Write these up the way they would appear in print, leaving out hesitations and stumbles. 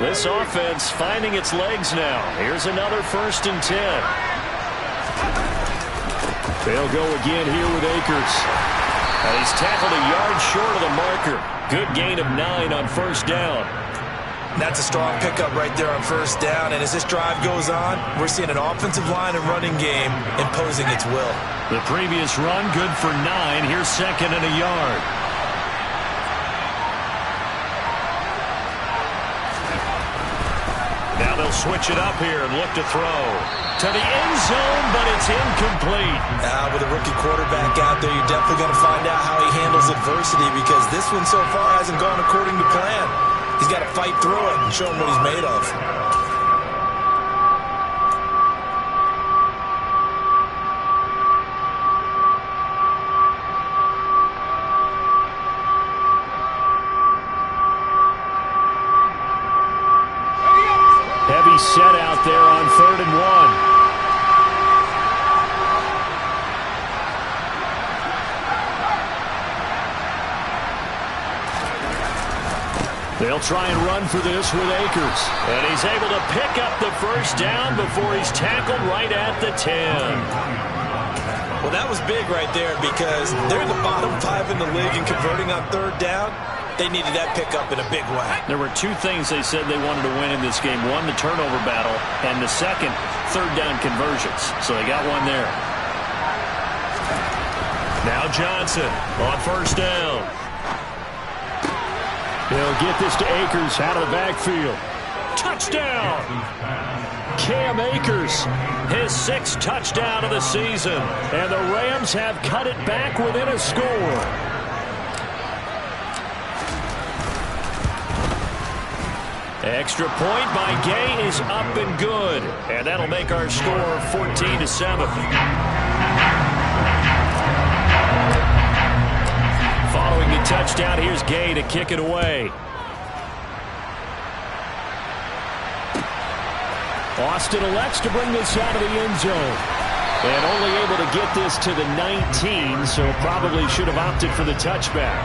This offense finding its legs now. Here's another 1st and 10. They'll go again here with Akers. And he's tackled a yard short of the marker. Good gain of 9 on 1st down. That's a strong pickup right there on 1st down. And as this drive goes on, we're seeing an offensive line and running game imposing its will. The previous run good for 9. Here's 2nd and a yard. Now they'll switch it up here and look to throw. To the end zone, but it's incomplete. With a rookie quarterback out there, you're definitely going to find out how he handles adversity, because this one so far hasn't gone according to plan. He's got to fight through it and show him what he's made of. Heavy set out there on 3rd and 1. They'll try and run for this with Akers. And he's able to pick up the 1st down before he's tackled right at the 10. Well, that was big right there, because they're in the bottom 5 in the league in converting on 3rd down. They needed that pickup in a big way. There were 2 things they said they wanted to win in this game. 1, the turnover battle, and the 2nd, 3rd down conversions. So they got one there. Now Johnson on 1st down. He'll get this to Akers out of the backfield. Touchdown! Cam Akers, his 6th touchdown of the season. And the Rams have cut it back within a score. Extra point by Gay is up and good. And that'll make our score 14-7. Following the touchdown, here's Gay to kick it away. Austin elects to bring this out of the end zone. And only able to get this to the 19, so probably should have opted for the touchback.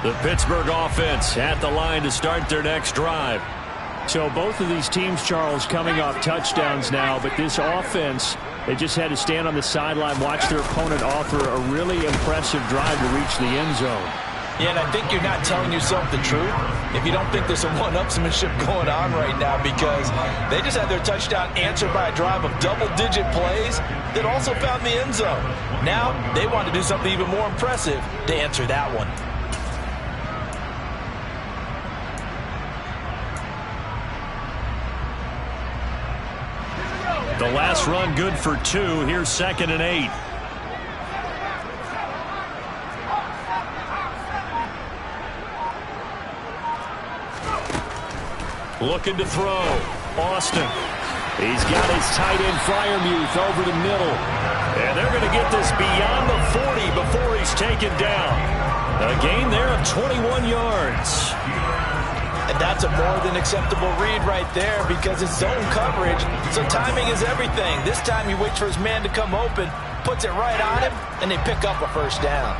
The Pittsburgh offense at the line to start their next drive. So both of these teams, Charles, coming off touchdowns now, but this offense, they just had to stand on the sideline, watch their opponent offer a really impressive drive to reach the end zone. Yeah, and I think you're not telling yourself the truth if you don't think there's some one-upsmanship going on right now, because they just had their touchdown answered by a drive of double-digit plays that also found the end zone. Now they want to do something even more impressive to answer that one. The last run good for 2. Here's 2nd and 8. Looking to throw. Austin. He's got his tight end Freiermuth over the middle. And they're going to get this beyond the 40 before he's taken down. A gain there of 21 yards. And that's a more than acceptable read right there, because it's zone coverage, so timing is everything. This time he waits for his man to come open, puts it right on him, and they pick up a 1st down.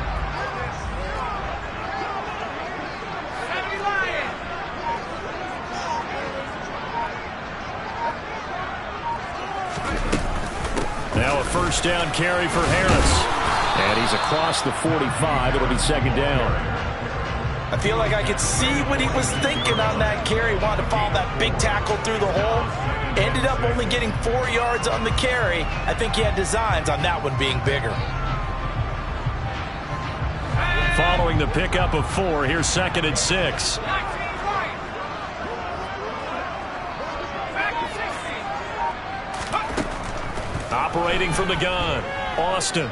Now a 1st down carry for Harris. And he's across the 45. It'll be 2nd down. I feel like I could see what he was thinking on that carry. Wanted to follow that big tackle through the hole. Ended up only getting 4 yards on the carry. I think he had designs on that one being bigger. Following the pickup of 4, here's 2nd and 6. Operating from the gun, Austin.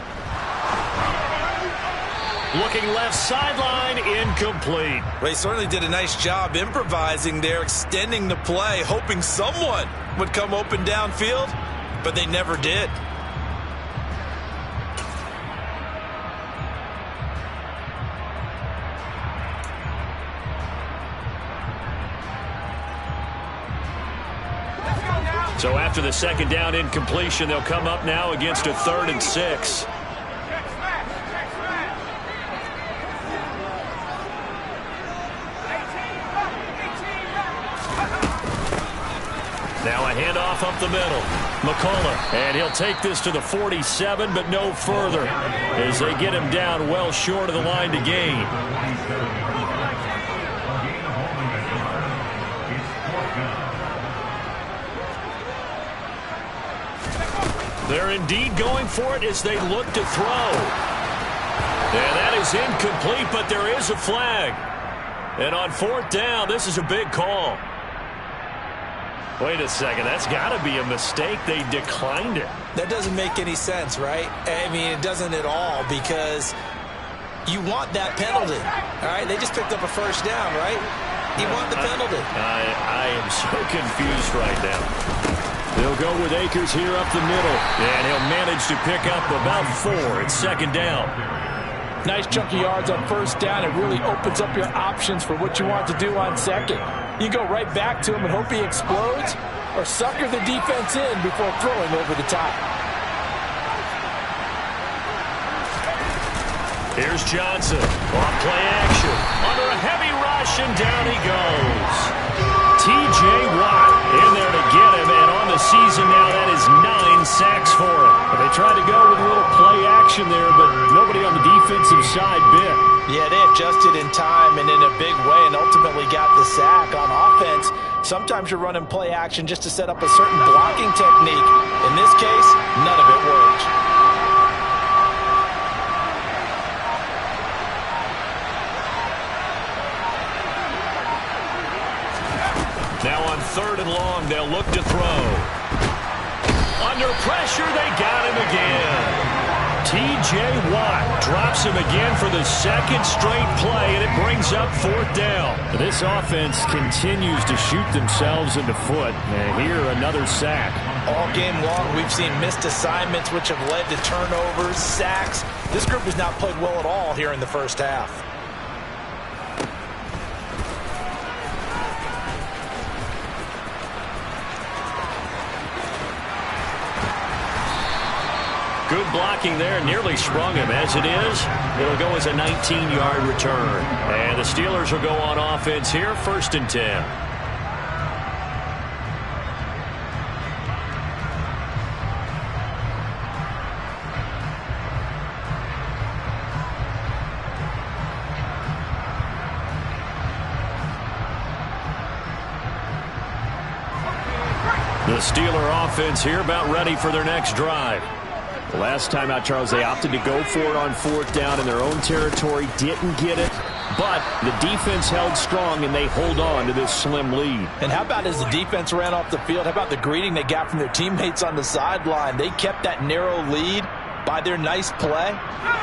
Looking left sideline, incomplete. Well, he certainly did a nice job improvising there, extending the play, hoping someone would come open downfield, but they never did. So after the second down incompletion, they'll come up now against a 3rd and 6. Now a handoff up the middle. McCullough, and he'll take this to the 47, but no further as they get him down well short of the line to gain. They're indeed going for it as they look to throw. And that is incomplete, but there is a flag. And on 4th down, this is a big call. Wait a second, that's got to be a mistake. They declined it. That doesn't make any sense, right? I mean, it doesn't at all, because you want that penalty. All right, they just picked up a 1st down, right? You want the penalty. I am so confused right now. They'll go with Akers here up the middle, and he'll manage to pick up about 4. It's 2nd down. Nice chunk of yards on 1st down. It really opens up your options for what you want to do on 2nd. You go right back to him and hope he explodes, or sucker the defense in before throwing over the top. Here's Johnson. Off play action. Under a heavy rush, and down he goes. T.J. Watt in there to get him, and on the season now, that is 9 sacks for him. They tried to go with a little play action there, but nobody on the defensive side bit. Yeah, they adjusted in time and in a big way and ultimately got the sack. On offense, sometimes you're running play action just to set up a certain blocking technique. In this case, none of it worked. Now on 3rd and long, they'll look to throw. Under pressure, they got him again. T.J. Watt drops him again for the 2nd straight play, and it brings up 4th down. This offense continues to shoot themselves in the foot. And here, another sack. All game long, we've seen missed assignments, which have led to turnovers, sacks. This group has not played well at all here in the 1st half. Good blocking there, nearly sprung him. As it is, it'll go as a 19-yard return. And the Steelers will go on offense here, 1st and 10. The Steeler offense here about ready for their next drive. Last time out, Charles, they opted to go for it on 4th down in their own territory. Didn't get it, but the defense held strong, and they hold on to this slim lead. And how about as the defense ran off the field, how about the greeting they got from their teammates on the sideline? They kept that narrow lead by their nice play.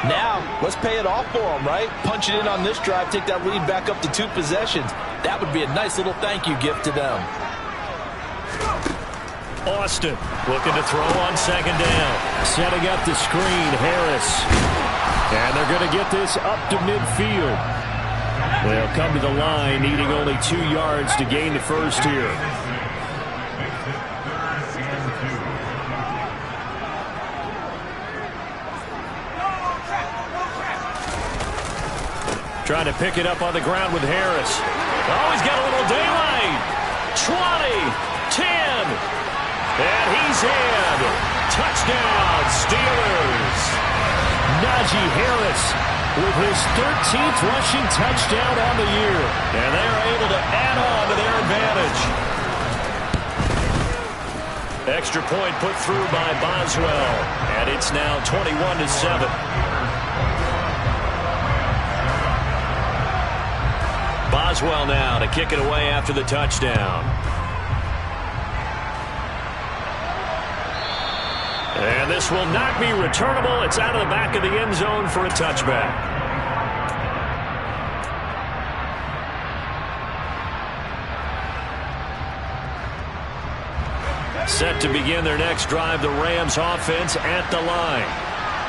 Now, let's pay it off for them, right? Punch it in on this drive, take that lead back up to 2 possessions. That would be a nice little thank you gift to them. Austin looking to throw on 2nd down. Setting up the screen, Harris. And they're going to get this up to midfield. They'll come to the line, needing only 2 yards to gain the 1st here. Trying to pick it up on the ground with Harris. Oh, he's got a little daylight. 20, 10. And he's in. Touchdown, Steelers. Najee Harris with his 13th rushing touchdown on the year. And they're able to add on to their advantage. Extra point put through by Boswell. And it's now 21-7. Boswell now to kick it away after the touchdown. And this will not be returnable. It's out of the back of the end zone for a touchback. Set to begin their next drive, the Rams offense at the line.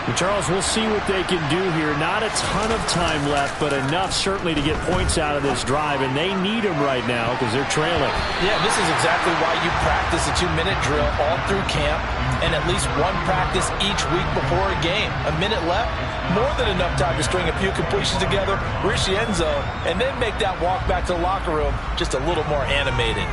Well, Charles, we'll see what they can do here. Not a ton of time left, but enough certainly to get points out of this drive, and they need them right now because they're trailing. Yeah, this is exactly why you practice a 2-minute drill all through camp and at least one practice each week before a game. A minute left, more than enough time to string a few completions together, reach the end zone, and then make that walk back to the locker room just a little more animated.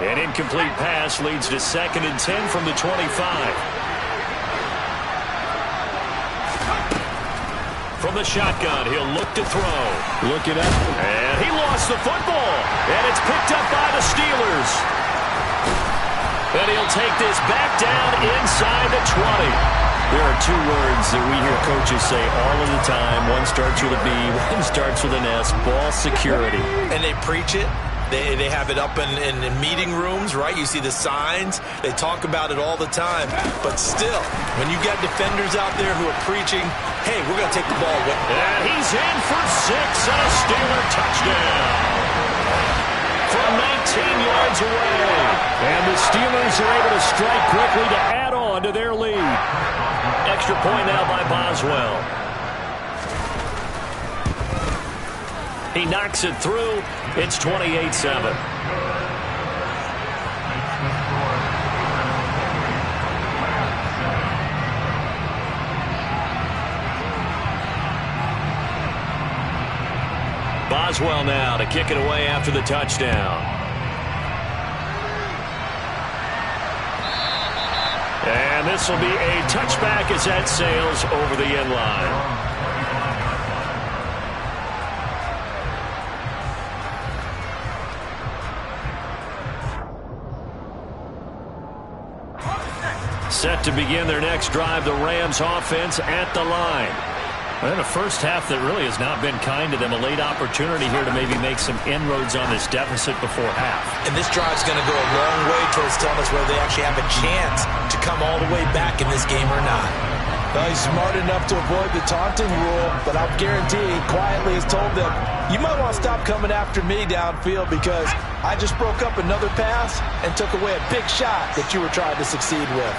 An incomplete pass leads to 2nd and 10 from the 25. From the shotgun, he'll look to throw. Looking up. And he lost the football. And it's picked up by the Steelers. And he'll take this back down inside the 20. There are two words that we hear coaches say all of the time. One starts with a B, one starts with an S. Ball security. And they preach it. They have it up in meeting rooms, right? You see the signs. They talk about it all the time. But still, when you got defenders out there who are preaching, hey, we're going to take the ball away. And he's in for 6 and a Steeler touchdown. From 19 yards away. And the Steelers are able to strike quickly to add on to their lead. Extra point now by Boswell. He knocks it through. It's 28-7. Boswell now to kick it away after the touchdown. And this will be a touchback as that sails over the end line. Set to begin their next drive, the Rams offense at the line. And a first half that really has not been kind to them. A late opportunity here to maybe make some inroads on this deficit before half. And this drive's going to go a long way towards telling us whether they actually have a chance to come all the way back in this game or not. Well, he's smart enough to avoid the taunting rule, but I'll guarantee he quietly has told them, you might want to stop coming after me downfield because I just broke up another pass and took away a big shot that you were trying to succeed with.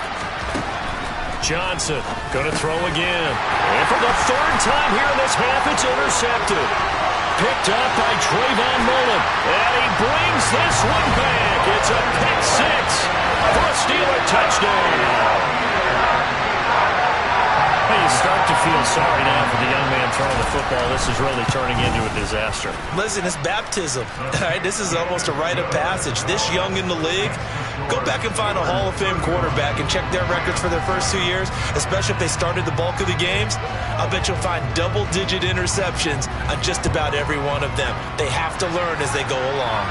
Johnson going to throw again. And for the 3rd time here in this half, it's intercepted. Picked up by Trayvon Mullen. And he brings this one back. It's a pick 6 for a Steeler touchdown. You start to feel sorry now for the young man throwing the football. This is really turning into a disaster. Listen, it's baptism. All right, this is almost a rite of passage. This young in the league, go back and find a Hall of Fame quarterback and check their records for their first 2 years, especially if they started the bulk of the games. I'll bet you'll find double-digit interceptions on just about every one of them. They have to learn as they go along.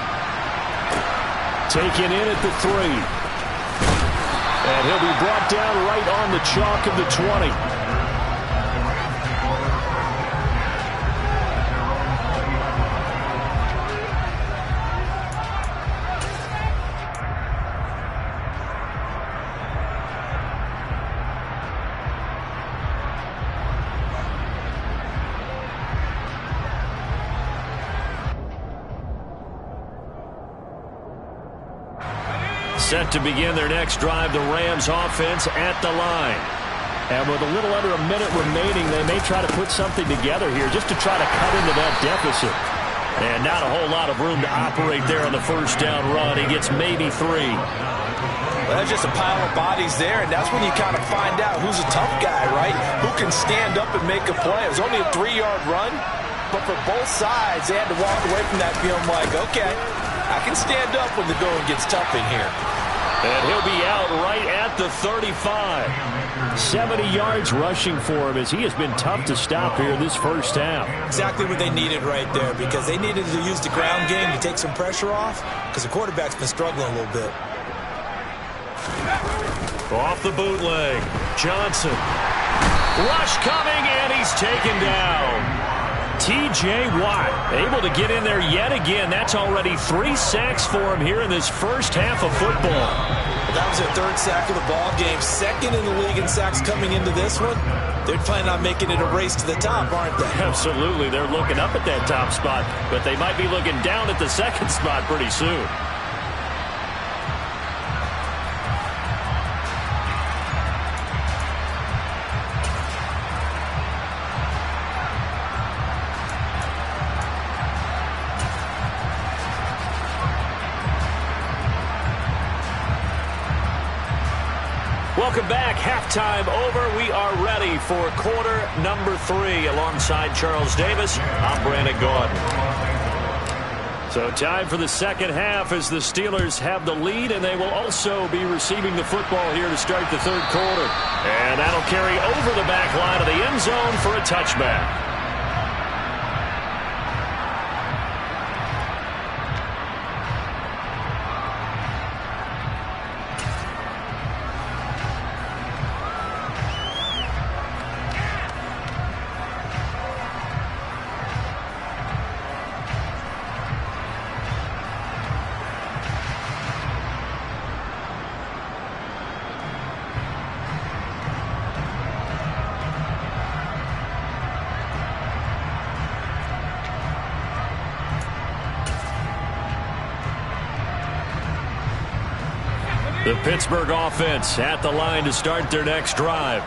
Taken in at the 3. And he'll be brought down right on the chalk of the 20. Set to begin their next drive, the Rams offense at the line. And with a little under a minute remaining, they may try to put something together here just to try to cut into that deficit. And not a whole lot of room to operate there on the first down run. He gets maybe 3. Well, that's just a pile of bodies there, and that's when you kind of find out who's a tough guy, right? Who can stand up and make a play. It was only a 3-yard run, but for both sides, they had to walk away from that feeling like, okay, I can stand up when the going gets tough in here. And he'll be out right at the 35. 70 yards rushing for him as he has been tough to stop here this first half. Exactly what they needed right there, because they needed to use the ground game to take some pressure off, because the quarterback's been struggling a little bit. Off the bootleg. Johnson. Rush coming, and he's taken down. T.J. Watt able to get in there yet again. That's already 3 sacks for him here in this first half of football. That was their 3rd sack of the ball game. 2nd in the league in sacks coming into this one. They're planning on making it a race to the top, aren't they? Absolutely. They're looking up at that top spot, but they might be looking down at the 2nd spot pretty soon. Welcome back. Halftime over. We are ready for quarter number 3. Alongside Charles Davis, I'm Brandon Gordon. So time for the second half as the Steelers have the lead, and they will also be receiving the football here to start the 3rd quarter. And that'll carry over the back line of the end zone for a touchback. The Pittsburgh offense at the line to start their next drive.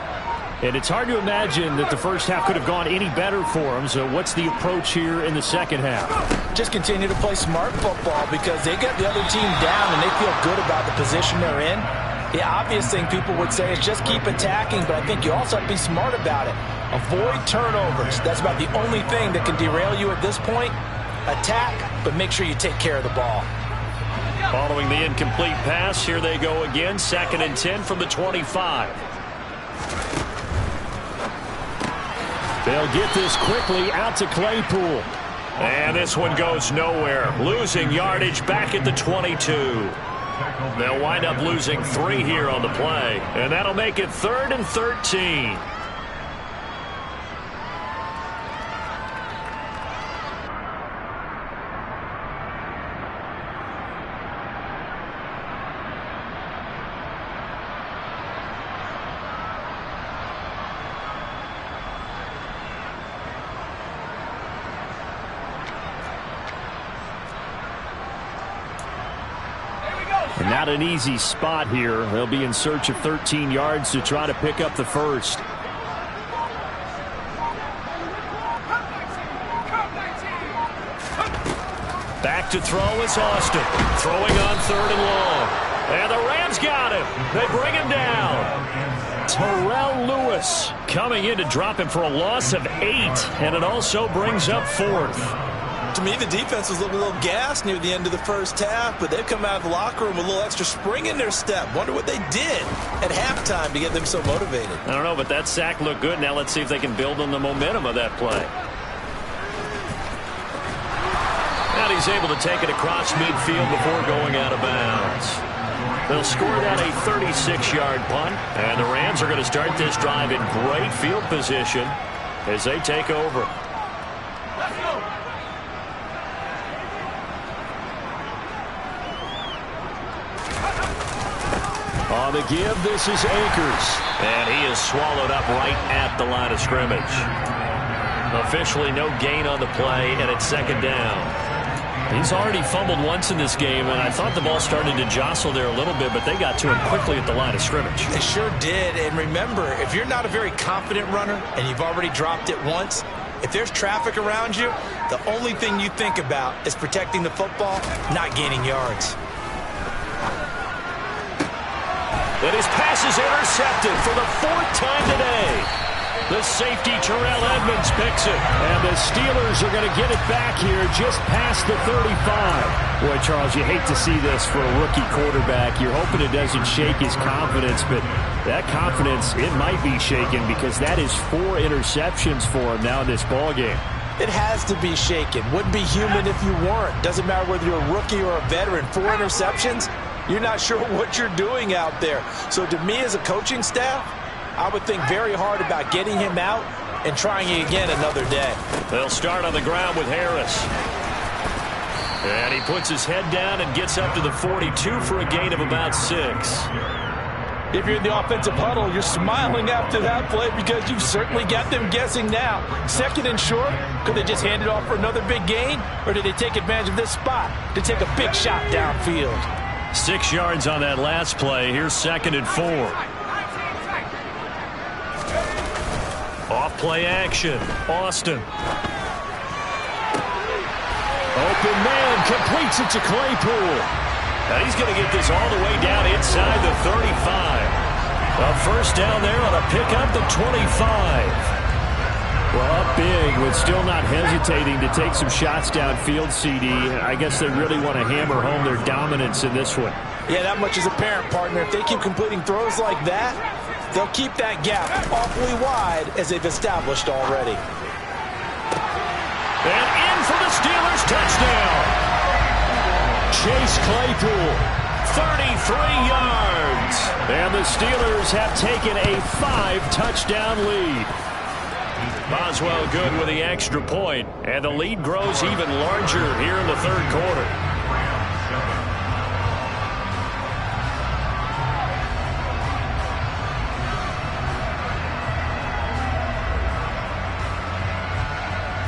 And it's hard to imagine that the first half could have gone any better for them. So what's the approach here in the second half? Just continue to play smart football because they got the other team down and they feel good about the position they're in. The obvious thing people would say is just keep attacking, but I think you also have to be smart about it. Avoid turnovers. That's about the only thing that can derail you at this point. Attack, but make sure you take care of the ball. Following the incomplete pass, here they go again. 2nd and 10 from the 25. They'll get this quickly out to Claypool. And this one goes nowhere. Losing yardage back at the 22. They'll wind up losing 3 here on the play. And that'll make it 3rd and 13. And not an easy spot here. They'll be in search of 13 yards to try to pick up the first. Back to throw is Austin. Throwing on 3rd and long. And the Rams got him. They bring him down. Terrell Lewis coming in to drop him for a loss of 8. And it also brings up 4th. To me, the defense was looking a little gassed near the end of the first half, but they've come out of the locker room with a little extra spring in their step. Wonder what they did at halftime to get them so motivated. I don't know, but that sack looked good. Now let's see if they can build on the momentum of that play. Now he's able to take it across midfield before going out of bounds. They'll score that a 36-yard punt, and the Rams are going to start this drive in great field position as they take over. On the give, this is Akers. And he is swallowed up right at the line of scrimmage. Officially no gain on the play, and it's 2nd down. He's already fumbled once in this game, and I thought the ball started to jostle there a little bit, but they got to him quickly at the line of scrimmage. They sure did, and remember, if you're not a very confident runner and you've already dropped it once, if there's traffic around you, the only thing you think about is protecting the football, not gaining yards. And his pass is intercepted for the 4th time today. The safety, Terrell Edmonds, picks it. And the Steelers are going to get it back here just past the 35. Boy, Charles, you hate to see this for a rookie quarterback. You're hoping it doesn't shake his confidence, but that confidence, it might be shaken because that is 4 interceptions for him now in this ballgame. It has to be shaken. Wouldn't be human if you weren't. Doesn't matter whether you're a rookie or a veteran. 4 interceptions, you're not sure what you're doing out there. So to me as a coaching staff, I would think very hard about getting him out and trying it again another day. They'll start on the ground with Harris. And he puts his head down and gets up to the 42 for a gain of about 6. If you're in the offensive huddle, you're smiling after that play because you've certainly got them guessing now. 2nd and short, could they just hand it off for another big gain? Or did they take advantage of this spot to take a big shot downfield? 6 yards on that last play. Here's 2nd and 4. Off play action. Austin. Open man, completes it to Claypool. And he's going to get this all the way down inside the 35. A first down there on a pickup, the 25. Well, up big, but still not hesitating to take some shots downfield, CD. I guess they really want to hammer home their dominance in this one. Yeah, that much is apparent, partner. If they keep completing throws like that, they'll keep that gap awfully wide as they've established already. And in for the Steelers, touchdown. Chase Claypool, 33 yards. And the Steelers have taken a 5-touchdown lead. Boswell good with the extra point, and the lead grows even larger here in the 3rd quarter.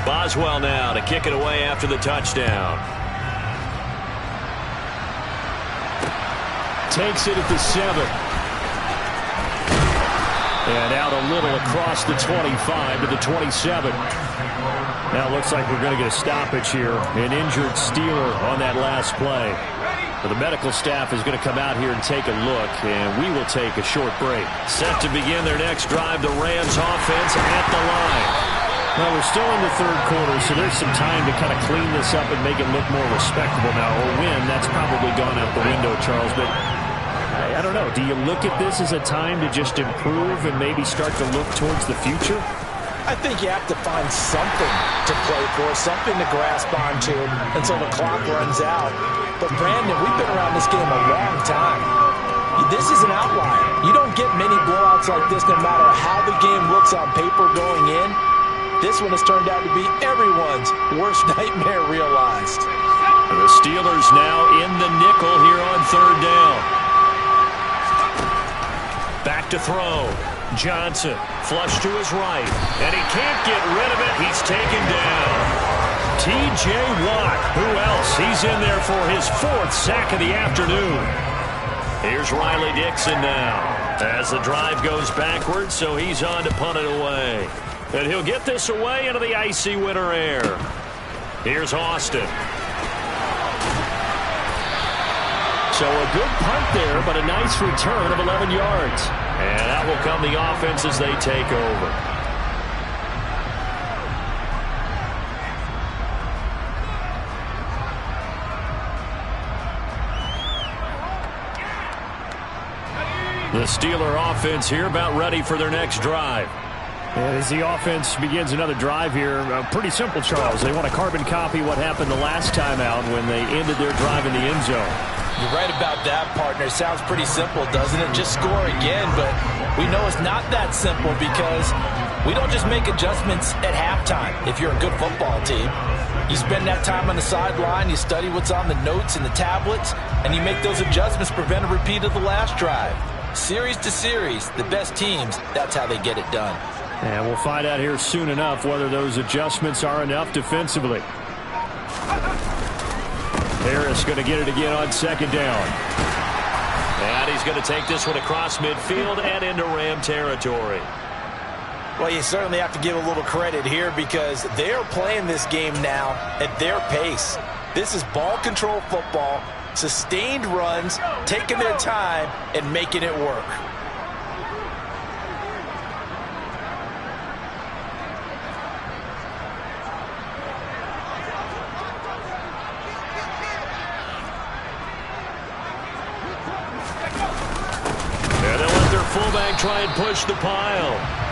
Boswell now to kick it away after the touchdown. Takes it at the 7. And out a little across the 25 to the 27. Now it looks like we're going to get a stoppage here. An injured Steeler on that last play. But the medical staff is going to come out here and take a look, and we will take a short break. Set to begin their next drive, the Rams offense at the line. Well, we're still in the 3rd quarter, so there's some time to kind of clean this up and make it look more respectable now. Or win, that's probably gone out the window, Charles. But I don't know. Do you look at this as a time to just improve and maybe start to look towards the future? I think you have to find something to play for, something to grasp onto until the clock runs out. But, Brandon, we've been around this game a long time. This is an outlier. You don't get many blowouts like this no matter how the game looks on paper going in. This one has turned out to be everyone's worst nightmare realized. The Steelers now in the nickel here on 3rd down. Back to throw. Johnson, flush to his right. And he can't get rid of it. He's taken down. T.J. Watt. Who else? He's in there for his 4th sack of the afternoon. Here's Riley Dixon now. As the drive goes backwards, so he's on to punt it away. And he'll get this away into the icy winter air. Here's Austin. So a good punt there, but a nice return of 11 yards. And out will come the offense as they take over. The Steeler offense here about ready for their next drive. And as the offense begins another drive here, pretty simple, Charles. They want to carbon copy what happened the last time out when they ended their drive in the end zone. You're right about that, partner. Sounds pretty simple, doesn't it? Just score again, but we know it's not that simple because we don't just make adjustments at halftime if you're a good football team. You spend that time on the sideline, you study what's on the notes and the tablets, and you make those adjustments, prevent a repeat of the last drive. Series to series, the best teams, that's how they get it done. And we'll find out here soon enough whether those adjustments are enough defensively. Harris going to get it again on 2nd down. And he's going to take this one across midfield and into Ram territory. Well, you certainly have to give a little credit here because they are playing this game now at their pace. This is ball control football, sustained runs, taking their time and making it work. And they'll let their fullback try and push the pile.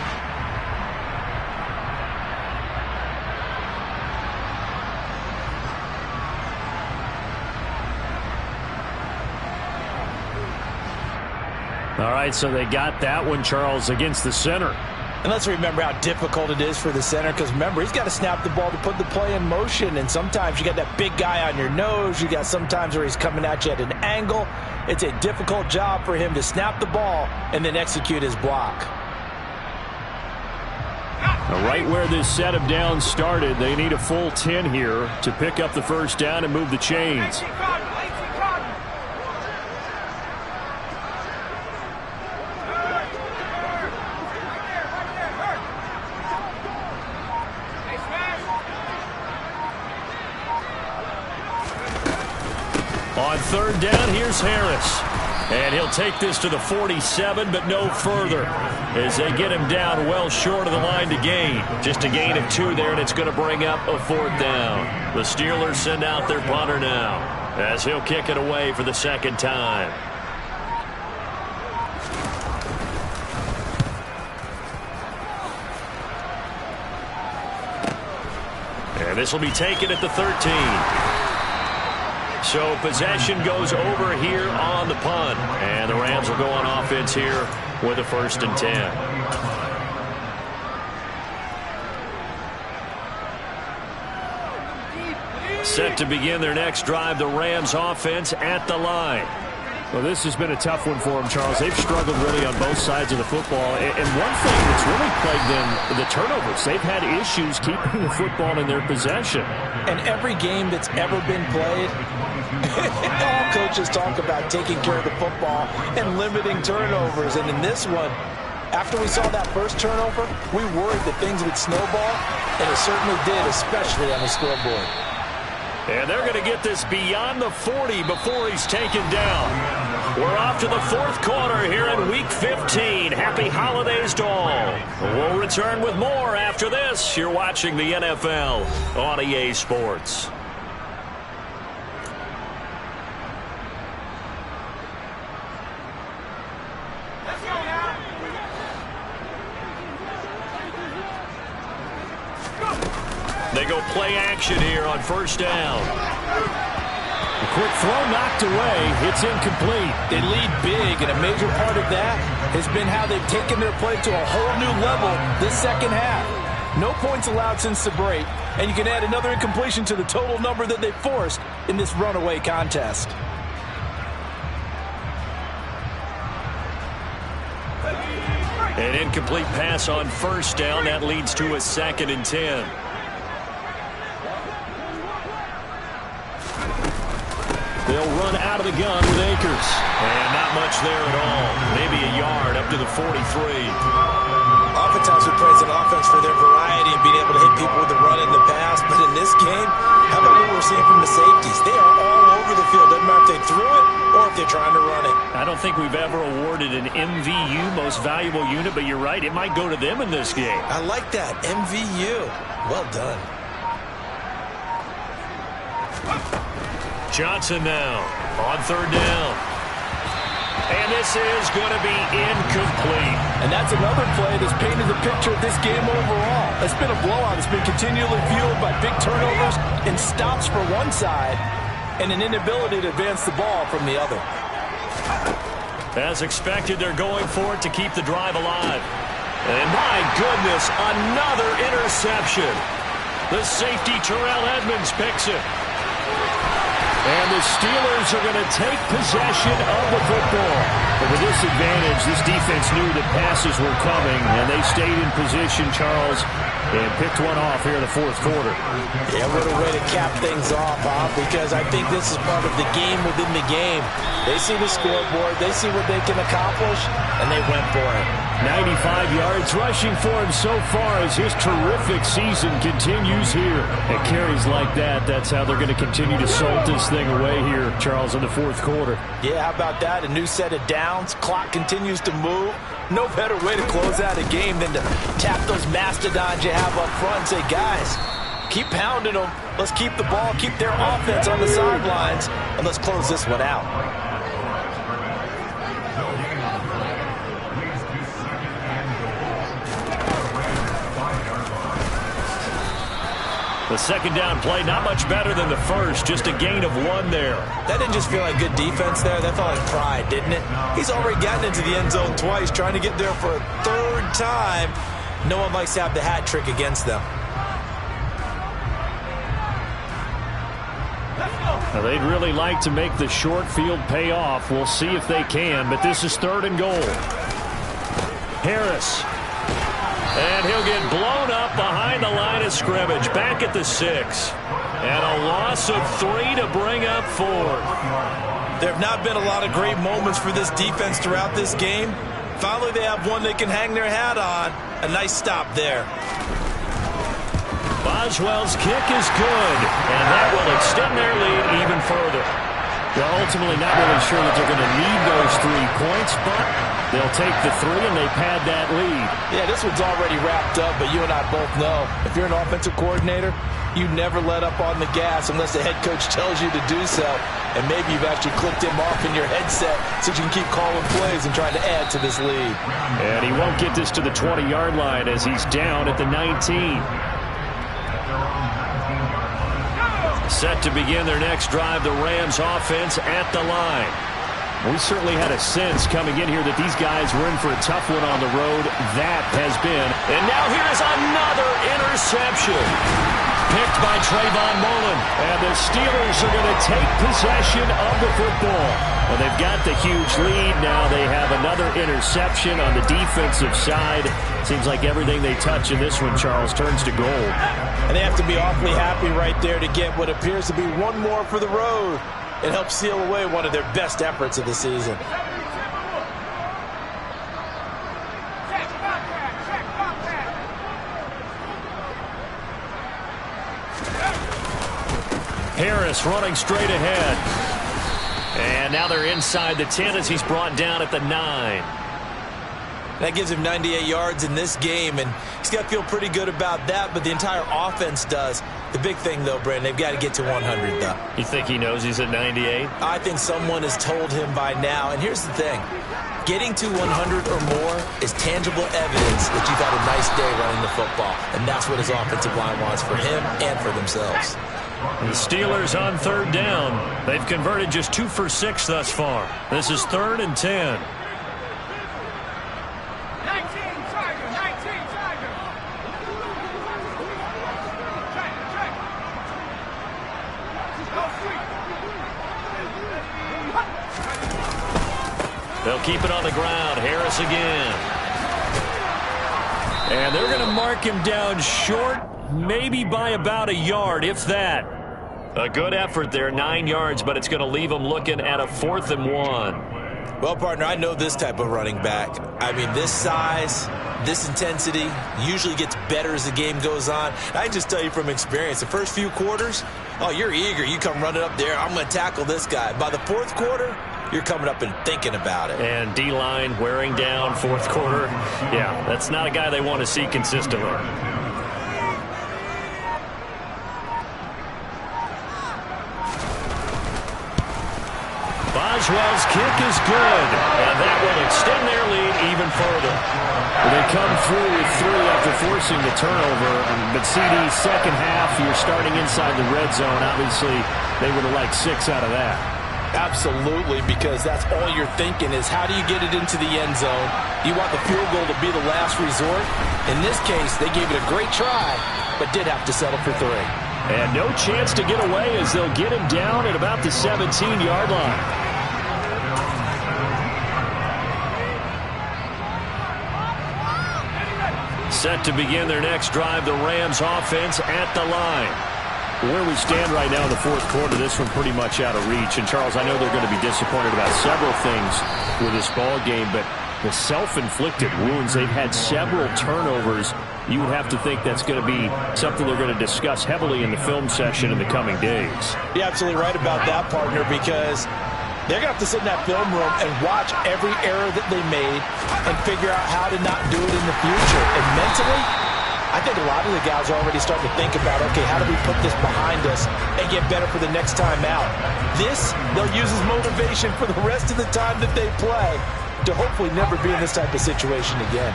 All right, so they got that one, Charles, against the center. And let's remember how difficult it is for the center, because remember, he's got to snap the ball to put the play in motion, and sometimes you got that big guy on your nose. You got sometimes where he's coming at you at an angle. It's a difficult job for him to snap the ball and then execute his block. Right where this set of downs started, they need a full 10 here to pick up the first down and move the chains. On third down, here's Harris. And he'll take this to the 47, but no further, as they get him down well short of the line to gain. Just a gain of 2 there, and it's going to bring up a 4th down. The Steelers send out their punter now, as he'll kick it away for the 2nd time. And this will be taken at the 13. So possession goes over here on the punt. And the Rams will go on offense here with a 1st and 10. Set to begin their next drive, the Rams offense at the line. Well, this has been a tough one for them, Charles. They've struggled really on both sides of the football. And one thing that's really plagued them, the turnovers. They've had issues keeping the football in their possession. And every game that's ever been played, all coaches talk about taking care of the football and limiting turnovers. And in this one, after we saw that first turnover, we worried that things would snowball, and it certainly did, especially on the scoreboard. And they're going to get this beyond the 40 before he's taken down. We're off to the 4th quarter here in Week 15. Happy holidays to all. We'll return with more after this. You're watching the NFL on EA Sports. They go play action here on 1st down. A quick throw knocked away. It's incomplete. They lead big, and a major part of that has been how they've taken their play to a whole new level this 2nd half. No points allowed since the break, and you can add another incompletion to the total number that they forced in this runaway contest. An incomplete pass on 1st down. That leads to a 2nd and 10. They'll run out of the gun with Akers. And not much there at all. Maybe a yard up to the 43. Oftentimes we praise an offense for their variety and being able to hit people with the run in the pass. But in this game, how about what we're seeing from the safeties? They are all over the field. Doesn't matter if they threw it or if they're trying to run it. I don't think we've ever awarded an MVU, most valuable unit, but you're right. It might go to them in this game. I like that. MVU. Well done. Johnson now on 3rd down. And this is going to be incomplete. And that's another play that's painted the picture of this game overall. It's been a blowout. It's been continually fueled by big turnovers and stops for one side and an inability to advance the ball from the other. As expected, they're going for it to keep the drive alive. And my goodness, another interception. The safety, Terrell Edmonds, picks it. And the Steelers are going to take possession of the football. But with this advantage, this defense knew that passes were coming, and they stayed in position, Charles, and picked one off here in the 4th quarter. Yeah, what a way to cap things off, huh? Because I think this is part of the game within the game. They see the scoreboard, they see what they can accomplish, and they went for it. 95 yards rushing for him so far as his terrific season continues here. And carries like that, that's how they're going to continue to salt this thing away here, Charles, in the 4th quarter. Yeah, how about that? A new set of downs. Clock continues to move. No better way to close out a game than to tap those mastodons you have up front and say, guys, keep pounding them. Let's keep the ball, keep their offense on the sidelines, and let's close this one out. The 2nd down play, not much better than the first, just a gain of 1 there. That didn't just feel like good defense there. That felt like pride, didn't it? He's already gotten into the end zone twice, trying to get there for a 3rd time. No one likes to have the hat trick against them. Now, they'd really like to make the short field pay off. We'll see if they can, but this is 3rd and goal. Harris. And he'll get blown up behind the line of scrimmage, back at the 6. And a loss of 3 to bring up 4. There have not been a lot of great moments for this defense throughout this game. Finally, they have one they can hang their hat on. A nice stop there. Boswell's kick is good, and that will extend their lead even further. They're ultimately not really sure that they're going to need those 3 points, but they'll take the 3 and they pad that lead. Yeah, this one's already wrapped up, but you and I both know if you're an offensive coordinator, you never let up on the gas unless the head coach tells you to do so. And maybe you've actually clicked him off in your headset so you can keep calling plays and trying to add to this lead. And he won't get this to the 20-yard line as he's down at the 19. Set to begin their next drive, the Rams offense at the line. We certainly had a sense coming in here that these guys were in for a tough one on the road. That has been. And now here's another interception. Picked by Trayvon Mullen. And the Steelers are going to take possession of the football. Well, they've got the huge lead. Now they have another interception on the defensive side. Seems like everything they touch in this one, Charles, turns to gold. And they have to be awfully happy right there to get what appears to be one more for the road. It helps seal away one of their best efforts of the season. Harris running straight ahead. And now they're inside the 10 as he's brought down at the 9. That gives him 98 yards in this game, and he's got to feel pretty good about that, but the entire offense does. The big thing, though, Brandon, they've got to get to 100, though. You think he knows he's at 98? I think someone has told him by now, and here's the thing. Getting to 100 or more is tangible evidence that you've had a nice day running the football, and that's what his offensive line wants for him and for themselves. The Steelers on 3rd down. They've converted just 2 for 6 thus far. This is 3rd and 10. They'll keep it on the ground. Harris again. And they're going to mark him down short, maybe by about a yard, if that. A good effort there, 9 yards, but it's going to leave them looking at a 4th and 1. Well, partner, I know this type of running back. I mean, this size, this intensity usually gets better as the game goes on. I can just tell you from experience, the first few quarters, oh, you're eager. You come running up there, I'm going to tackle this guy. By the 4th quarter, you're coming up and thinking about it. And D-line wearing down 4th quarter. Yeah, that's not a guy they want to see consistently. Boswell's kick is good, and that will extend their lead even further. They come through with 3 after forcing the turnover, but CD's second half, you're starting inside the red zone. Obviously, they would have liked 6 out of that. Absolutely, because that's all you're thinking is how do you get it into the end zone? You want the field goal to be the last resort. In this case, they gave it a great try, but did have to settle for 3. And no chance to get away as they'll get him down at about the 17-yard line. Set to begin their next drive, the Rams offense at the line. Where we stand right now in the 4th quarter, this one pretty much out of reach. And, Charles, I know they're going to be disappointed about several things with this ball game, but the self-inflicted wounds, they've had several turnovers. You would have to think that's going to be something they're going to discuss heavily in the film session in the coming days. You're absolutely right about that, partner, because they're going to have to sit in that film room and watch every error that they made and figure out how to not do it in the future. And mentally, I think a lot of the guys are already starting to think about, okay, how do we put this behind us and get better for the next time out? This, they'll use as motivation for the rest of the time that they play to hopefully never be in this type of situation again.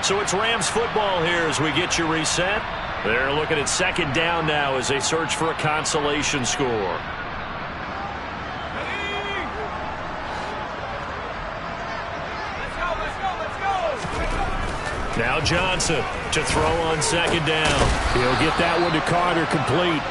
So it's Rams football here as we get you reset. They're looking at 2nd down now as they search for a consolation score. Now Johnson to throw on second down. He'll get that one to Carter, complete.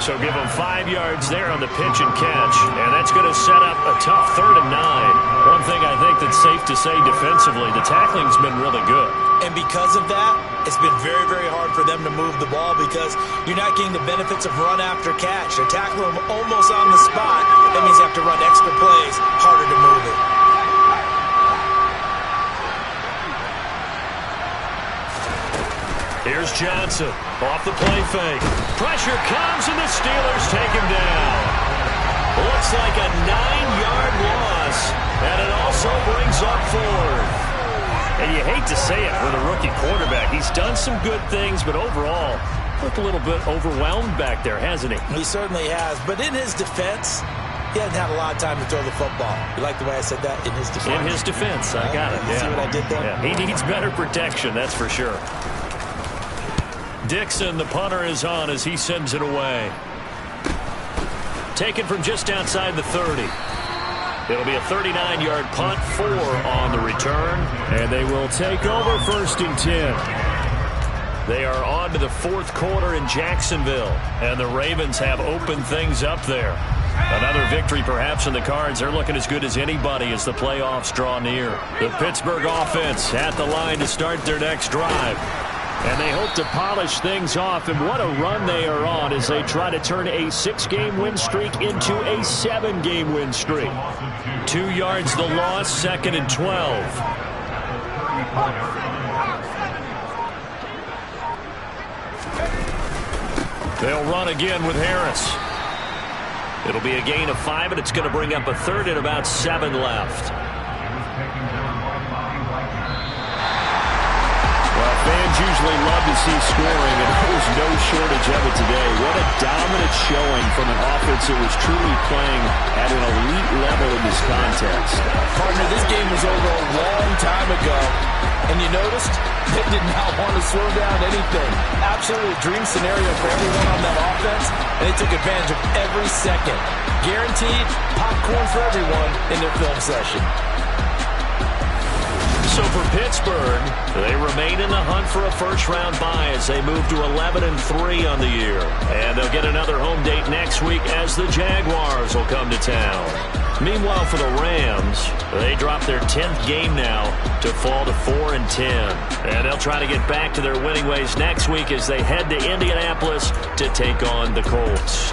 So give him 5 yards there on the pitch and catch, and that's going to set up a tough 3rd and 9. One thing I think that's safe to say defensively, the tackling's been really good. And because of that, it's been very, very hard for them to move the ball because you're not getting the benefits of run after catch. They're tackling them almost on the spot. That means you have to run extra plays, harder to move it. Here's Johnson off the play fake. Pressure comes, and the Steelers take him down. Looks like a 9-yard loss, and it also brings up 4th. And you hate to say it with a rookie quarterback. He's done some good things, but overall, looked a little bit overwhelmed back there, hasn't he? He certainly has. But in his defense, he hasn't had a lot of time to throw the football. You like the way I said that? In his defense. In his defense. I got it. See what I did there? Yeah, he needs better protection, that's for sure. Dixon, the punter, is on as he sends it away. Taken from just outside the 30. It'll be a 39-yard punt, 4 on the return, and they will take over 1st and 10. They are on to the 4th quarter in Jacksonville, and the Ravens have opened things up there. Another victory perhaps in the cards. They're looking as good as anybody as the playoffs draw near. The Pittsburgh offense at the line to start their next drive. And they hope to polish things off, and what a run they are on as they try to turn a 6-game win streak into a 7-game win streak. 2 yards the loss, 2nd and 12. They'll run again with Harris. It'll be a gain of 5, and it's going to bring up a 3rd and about 7 left. Fans usually love to see scoring, and there's no shortage of it today. What a dominant showing from an offense that was truly playing at an elite level in this contest. Partner, this game was over a long time ago, and you noticed they did not want to slow down anything. Absolutely a dream scenario for everyone on that offense, and they took advantage of every second. Guaranteed popcorn for everyone in their film session. So for Pittsburgh, they remain in the hunt for a first-round bye as they move to 11-3 on the year. And they'll get another home date next week as the Jaguars will come to town. Meanwhile, for the Rams, they drop their 10th game now to fall to 4-10. And they'll try to get back to their winning ways next week as they head to Indianapolis to take on the Colts.